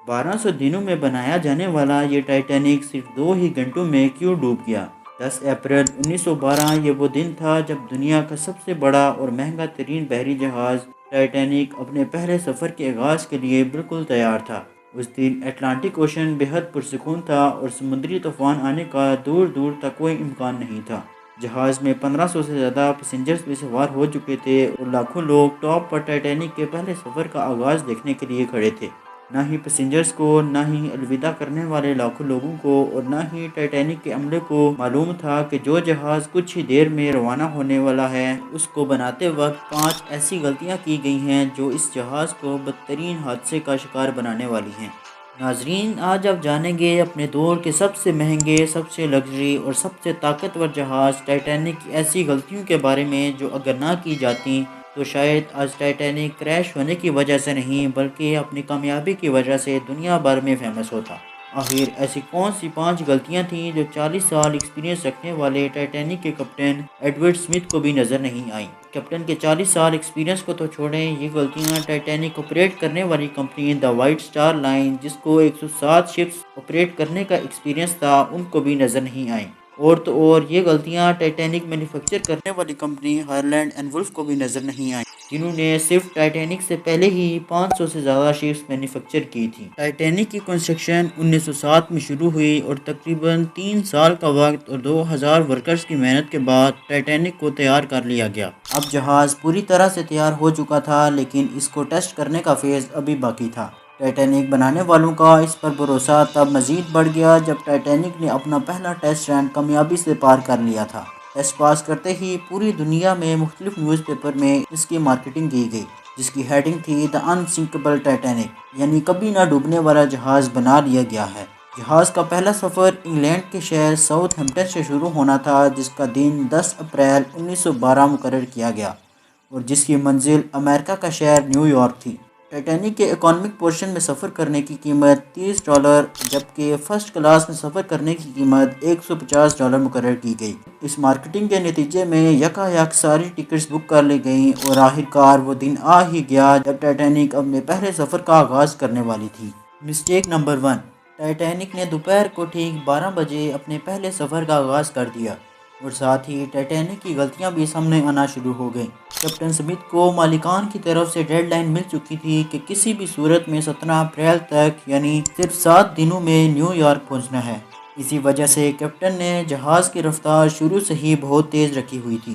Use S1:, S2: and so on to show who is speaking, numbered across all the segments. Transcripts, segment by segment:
S1: 1200 دنوں میں بنایا جانے والا یہ ٹائٹینک صرف 2 ہی گھنٹوں میں کیوں ڈوب گیا؟ 10 اپریل 1912 یہ وہ دن تھا جب دنیا کا سب سے بڑا اور مہنگا ترین بحری جہاز ٹائٹینک اپنے پہلے سفر کے آغاز کے لیے بالکل تیار تھا۔ اس دن اٹلانٹک اوشن بے حد پرسکون تھا اور سمندری طوفان آنے کا دور دور تک کوئی امکان نہیں تھا۔ جہاز میں 1500 سے زیادہ پیسنجرز بھی سوار ہو چکے تھے اور لاکھوں لوگ ٹاپ پر ٹائٹینک کے پہلے سفر کا آغاز دیکھنے کے لیے کھڑے تھے۔ نہ ہی پیسنجرز کو، نہ ہی الوداع کرنے والے لاکھوں لوگوں کو اور نہ ہی ٹائٹینک کے عملے کو معلوم تھا کہ جو جہاز کچھ ہی دیر میں روانہ ہونے والا ہے، اس کو بناتے وقت 5 ایسی غلطیاں کی گئی ہیں جو اس جہاز کو بدترین حادثے کا شکار بنانے والی ہیں۔ ناظرین، آج آپ جانیں گے اپنے دور کے سب سے مہنگے، سب سے لگژری اور سب سے طاقتور جہاز ٹائٹینک کی ایسی غلطیوں کے بارے میں جو اگر نہ کی جاتی تو شاید آج ٹائٹینک کریش ہونے کی وجہ سے نہیں بلکہ اپنی کامیابی کی وجہ سے دنیا بھر میں فیمس ہوتا۔ آخر ایسی کون سی 5 غلطیاں تھیں جو 40 سال ایکسپیرینس رکھنے والے ٹائٹینک کے کیپٹن ایڈورڈ اسمتھ کو بھی نظر نہیں آئیں؟ کیپٹن کے 40 سال ایکسپیرینس کو تو چھوڑیں، یہ غلطیاں ٹائٹینک آپریٹ کرنے والی کمپنی دا وائٹ سٹار لائن، جس کو 107 شپس آپریٹ کرنے کا ایکسپیرینس تھا، ان کو بھی نظر نہیں آئیں۔ اور تو اور یہ غلطیاں ٹائٹینک مینوفیکچر کرنے والی کمپنی ہائرلینڈ اینڈ ولف کو بھی نظر نہیں آئیں، جنہوں نے صرف ٹائٹینک سے پہلے ہی 500 سے زیادہ شپس مینوفیکچر کی تھی۔ ٹائٹینک کی کنسٹرکشن 1907 میں شروع ہوئی اور تقریباً 3 سال کا وقت اور 2000 ورکرز کی محنت کے بعد ٹائٹینک کو تیار کر لیا گیا۔ اب جہاز پوری طرح سے تیار ہو چکا تھا، لیکن اس کو ٹیسٹ کرنے کا فیز ابھی باقی تھا۔ ٹائٹینک بنانے والوں کا اس پر بھروسہ تب مزید بڑھ گیا جب ٹائٹینک نے اپنا پہلا ٹیسٹ رن کامیابی سے پار کر لیا تھا۔ ٹیسٹ پاس کرتے ہی پوری دنیا میں مختلف نیوز پیپر میں اس کی مارکیٹنگ کی گئی، جس کی ہیڈنگ تھی "دی انسنکیبل ٹائٹینک"، یعنی کبھی نہ ڈوبنے والا جہاز بنا لیا گیا ہے۔ جہاز کا پہلا سفر انگلینڈ کے شہر ساؤتھ ہیمپٹن سے شروع ہونا تھا، جس کا دن 10 اپریل 1912 مقرر کیا گیا اور جس کی منزل امریکہ کا شہر نیو یارک تھی۔ ٹائٹینک کے اکانومک پورشن میں سفر کرنے کی قیمت $30 جبکہ فرسٹ کلاس میں سفر کرنے کی قیمت $150 مقرر کی گئی۔ اس مارکیٹنگ کے نتیجے میں یکا ساری ٹکٹس بک کر لی گئیں اور آخر کار وہ دن آ ہی گیا جب ٹائٹینک اپنے پہلے سفر کا آغاز کرنے والی تھی۔ مسٹیک نمبر 1، ٹائٹینک نے دوپہر کو ٹھیک 12 بجے اپنے پہلے سفر کا آغاز کر دیا اور ساتھ ہی ٹائٹینک کی غلطیاں بھی سامنے آنا شروع ہو گئیں۔ کیپٹن اسمتھ کو مالکان کی طرف سے ڈیڈ لائن مل چکی تھی کہ کسی بھی صورت میں 17 اپریل تک، یعنی صرف 7 دنوں میں نیو یارک پہنچنا ہے۔ اسی وجہ سے کیپٹن نے جہاز کی رفتار شروع سے ہی بہت تیز رکھی ہوئی تھی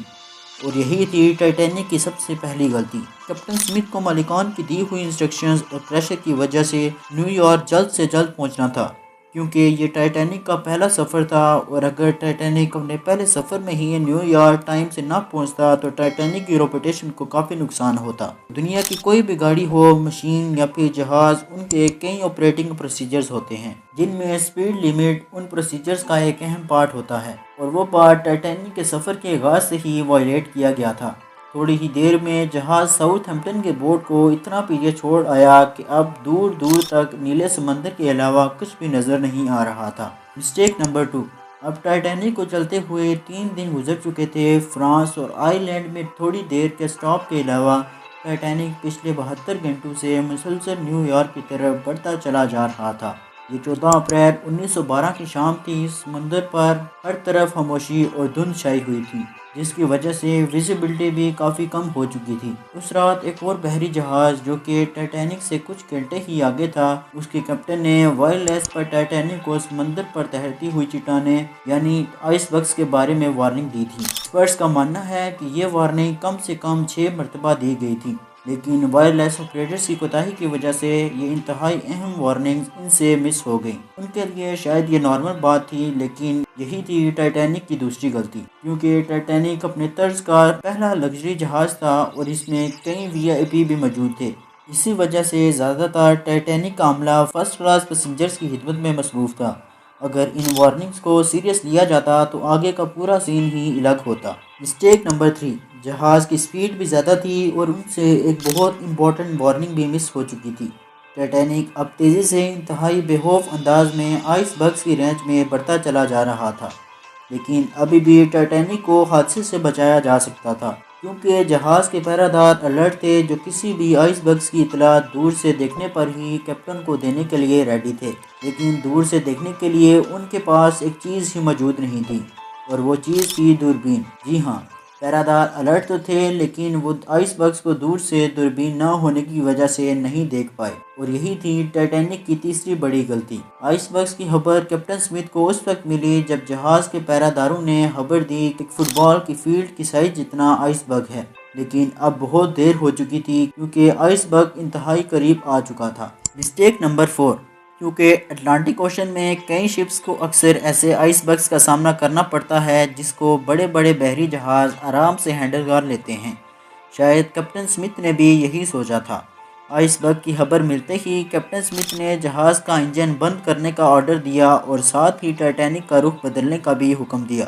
S1: اور یہی تھی ٹائٹینک کی سب سے پہلی غلطی۔ کیپٹن اسمتھ کو مالکان کی دی ہوئی انسٹرکشنز اور پریشر کی وجہ سے نیو یارک جلد سے جلد پہنچنا تھا، کیونکہ یہ ٹائٹینک کا پہلا سفر تھا اور اگر ٹائٹینک اپنے پہلے سفر میں ہی نیو یارک ٹائم سے نہ پہنچتا تو ٹائٹینک کی ریپوٹیشن کو کافی نقصان ہوتا۔ دنیا کی کوئی بھی گاڑی ہو، مشین یا پھر جہاز، ان کے کئی آپریٹنگ پروسیجرز ہوتے ہیں جن میں سپیڈ لیمٹ ان پروسیجرز کا ایک اہم پارٹ ہوتا ہے، اور وہ پارٹ ٹائٹینک کے سفر کے آغاز سے ہی وائلیٹ کیا گیا تھا۔ تھوڑی ہی دیر میں جہاز ساؤتھ ہیمپٹن کے بورڈ کو اتنا پیچھے چھوڑ آیا کہ اب دور دور تک نیلے سمندر کے علاوہ کچھ بھی نظر نہیں آ رہا تھا۔ مسٹیک نمبر 2، اب ٹائٹینک کو چلتے ہوئے 3 دن گزر چکے تھے۔ فرانس اور آئرلینڈ میں تھوڑی دیر کے سٹاپ کے علاوہ ٹائٹینک پچھلے 72 گھنٹوں سے مسلسل نیو یارک کی طرف بڑھتا چلا جا رہا تھا۔ یہ 14 اپریل 1912 کی شام تھی۔ سمندر پر ہر طرف خاموشی اور دھند چھائی ہوئی تھی، جس کی وجہ سے ویزیبلٹی بھی کافی کم ہو چکی تھی۔ اس رات ایک اور بحری جہاز جو کہ ٹائٹینک سے کچھ گھنٹے ہی آگے تھا، اس کے کیپٹن نے وائرلیس پر ٹائٹینک کو سمندر پر تیرتی ہوئی چٹانیں یعنی آئس بگز کے بارے میں وارننگ دی تھی۔ ایکسپرٹس کا ماننا ہے کہ یہ وارننگ کم سے کم 6 مرتبہ دی گئی تھی، لیکن وائرلیس آپریٹرز کی کوتاہی کی وجہ سے یہ انتہائی اہم وارننگز ان سے مس ہو گئیں۔ ان کے لیے شاید یہ نارمل بات تھی، لیکن یہی تھی ٹائٹینک کی دوسری غلطی، کیونکہ ٹائٹینک اپنے طرز کا پہلا لگژری جہاز تھا اور اس میں کئی VIP بھی موجود تھے۔ اسی وجہ سے زیادہ تر ٹائٹینک کا عملہ فرسٹ کلاس پیسنجرز کی خدمت میں مصروف تھا۔ اگر ان وارننگز کو سیریس لیا جاتا تو آگے کا پورا سین ہی الگ ہوتا۔ مسٹیک نمبر 3، جہاز کی سپیڈ بھی زیادہ تھی اور ان سے ایک بہت امپورٹنٹ وارننگ بھی مس ہو چکی تھی۔ ٹائٹینک اب تیزی سے انتہائی بے خوف انداز میں آئس بگز کی رینج میں بڑھتا چلا جا رہا تھا، لیکن ابھی بھی ٹائٹینک کو حادثے سے بچایا جا سکتا تھا۔ کیونکہ جہاز کے پہرادار الرٹ تھے جو کسی بھی آئس بگز کی اطلاع دور سے دیکھنے پر ہی کیپٹن کو دینے کے لیے ریڈی تھے، لیکن دور سے دیکھنے کے لیے ان کے پاس ایک چیز ہی موجود نہیں تھی، اور وہ چیز تھی دوربین۔ جی ہاں، پہرادار الرٹ تو تھے لیکن وہ آئس بگز کو دور سے دوربین نہ ہونے کی وجہ سے نہیں دیکھ پائے، اور یہی تھی ٹائٹینک کی تیسری بڑی غلطی۔ آئس بگز کی خبر کیپٹن سمتھ کو اس وقت ملی جب جہاز کے پہراداروں نے خبر دی کہ فٹ بال کی فیلڈ کی سائز جتنا آئس بگ ہے، لیکن اب بہت دیر ہو چکی تھی کیونکہ آئس بگ انتہائی قریب آ چکا تھا۔ مسٹیک نمبر 4، کیونکہ اٹلانٹک اوشن میں کئی شپس کو اکثر ایسے آئس بگز کا سامنا کرنا پڑتا ہے جس کو بڑے بڑے بحری جہاز آرام سے ہینڈل کر لیتے ہیں۔ شاید کیپٹن سمتھ نے بھی یہی سوچا تھا۔ آئس بگ کی خبر ملتے ہی کیپٹن سمتھ نے جہاز کا انجن بند کرنے کا آرڈر دیا اور ساتھ ہی ٹائٹینک کا رخ بدلنے کا بھی حکم دیا۔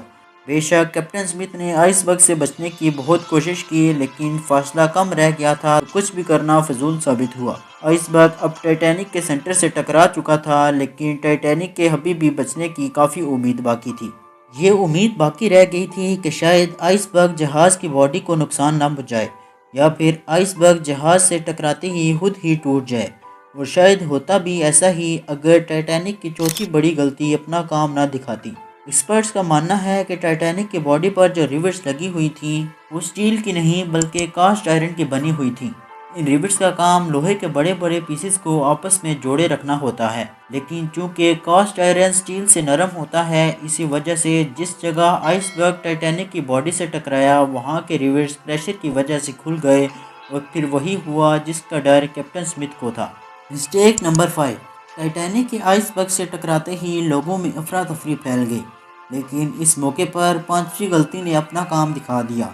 S1: بے شک کیپٹن سمتھ نے آئس بگ سے بچنے کی بہت کوشش کی، لیکن فاصلہ کم رہ گیا تھا، کچھ بھی کرنا فضول ثابت ہوا۔ آئس بگ اب ٹائٹینک کے سینٹر سے ٹکرا چکا تھا، لیکن ٹائٹینک کے ابھی بھی بچنے کی کافی امید باقی تھی۔ یہ امید باقی رہ گئی تھی کہ شاید آئس بگ جہاز کی باڈی کو نقصان نہ پہنچائے، یا پھر آئس بگ جہاز سے ٹکراتے ہی خود ہی ٹوٹ جائے، اور شاید ہوتا بھی ایسا ہی اگر ٹائٹینک کی چوتھی بڑی غلطی اپنا کام نہ دکھاتی۔ ایکسپرٹس کا ماننا ہے کہ ٹائٹینک کی باڈی پر جو ریوٹس لگی ہوئی تھیں وہ اسٹیل کی نہیں بلکہ کاسٹ آئرن کی بنی ہوئی تھیں۔ ان ریوٹس کا کام لوہے کے بڑے بڑے پیسز کو آپس میں جوڑے رکھنا ہوتا ہے، لیکن چونکہ کاسٹ آئرن اسٹیل سے نرم ہوتا ہے، اسی وجہ سے جس جگہ آئس بگ ٹائٹینک کی باڈی سے ٹکرایا وہاں کے ریوٹس پریشر کی وجہ سے کھل گئے، اور پھر وہی ہوا جس کا ڈر کیپٹن سمتھ کو تھا۔ مسٹیک نمبر 5، ٹائٹینک کے آئس بگ سے ٹکراتے ہی لوگوں میں افراتفری پھیل گئی، لیکن اس موقع پر پانچویں غلطی نے اپنا کام دکھا دیا۔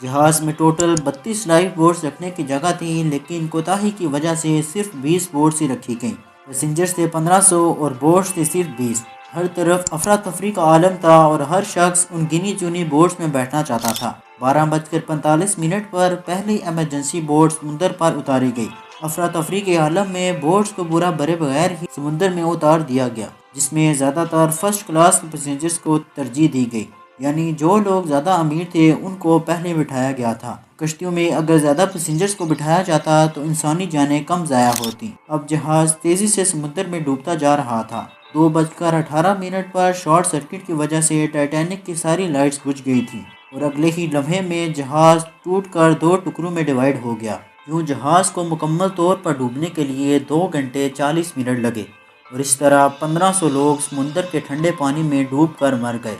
S1: جہاز میں ٹوٹل 32 لائف بوٹس رکھنے کی جگہ تھی، لیکن کوتاہی کی وجہ سے صرف 20 بوٹس ہی رکھی گئیں۔ پیسنجرز تھے 1500 اور بوٹس تھے صرف 20۔ ہر طرف افراتفری کا عالم تھا اور ہر شخص ان گنی چنی بوٹس میں بیٹھنا چاہتا تھا۔ 12:45 پر پہلی ایمرجنسی بوٹ سمندر پر اتاری گئی۔ افراتفری کے عالم میں بوٹس کو پورا برے بغیر ہی سمندر میں اتار دیا گیا، جس میں زیادہ تر فرسٹ کلاس کے پیسنجرز کو ترجیح دی گئی، یعنی جو لوگ زیادہ امیر تھے ان کو پہلے بٹھایا گیا تھا۔ کشتیوں میں اگر زیادہ پیسنجرز کو بٹھایا جاتا تو انسانی جانیں کم ضائع ہوتی۔ اب جہاز تیزی سے سمندر میں ڈوبتا جا رہا تھا۔ 2:18 پر شارٹ سرکٹ کی وجہ سے ٹائٹینک کی ساری لائٹس بجھ گئی تھیں، اور اگلے ہی لمحے میں جہاز ٹوٹ کر 2 ٹکڑوں میں ڈیوائیڈ ہو گیا۔ یوں جہاز کو مکمل طور پر ڈوبنے کے لیے 2 گھنٹے 40 منٹ لگے، اور اس طرح 1500 لوگ سمندر کے ٹھنڈے پانی میں ڈوب کر مر گئے۔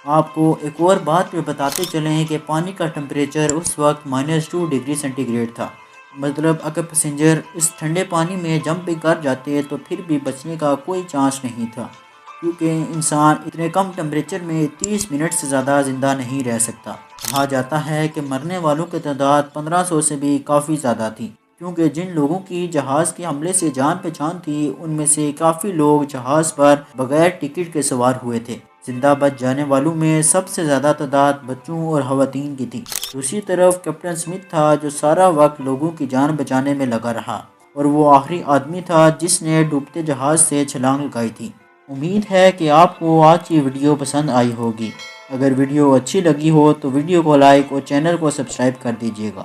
S1: آپ کو ایک اور بات بھی بتاتے چلیں کہ پانی کا ٹمپریچر اس وقت -2 ڈگری سینٹی گریڈ تھا، مطلب اگر پیسنجر اس ٹھنڈے پانی میں جمپ بھی کر جاتے تو پھر بھی بچنے کا کوئی چانس نہیں تھا، کیونکہ انسان اتنے کم ٹمپریچر میں 30 منٹ سے زیادہ زندہ نہیں رہ سکتا۔ کہا جاتا ہے کہ مرنے والوں کی تعداد 1500 سے بھی کافی زیادہ تھی، کیونکہ جن لوگوں کی جہاز کے حملے سے جان پہچان تھی ان میں سے کافی لوگ جہاز پر بغیر ٹکٹ کے سوار ہوئے تھے۔ زندہ بچ جانے والوں میں سب سے زیادہ تعداد بچوں اور خواتین کی تھی۔ دوسری طرف کیپٹن سمتھ تھا جو سارا وقت لوگوں کی جان بچانے میں لگا رہا، اور وہ آخری آدمی تھا جس نے ڈوبتے جہاز سے چھلانگ لگائی تھی۔ امید ہے کہ آپ کو آج کی ویڈیو پسند آئی ہوگی۔ اگر ویڈیو اچھی لگی ہو تو ویڈیو کو لائک اور چینل کو سبسکرائب کر دیجیے گا۔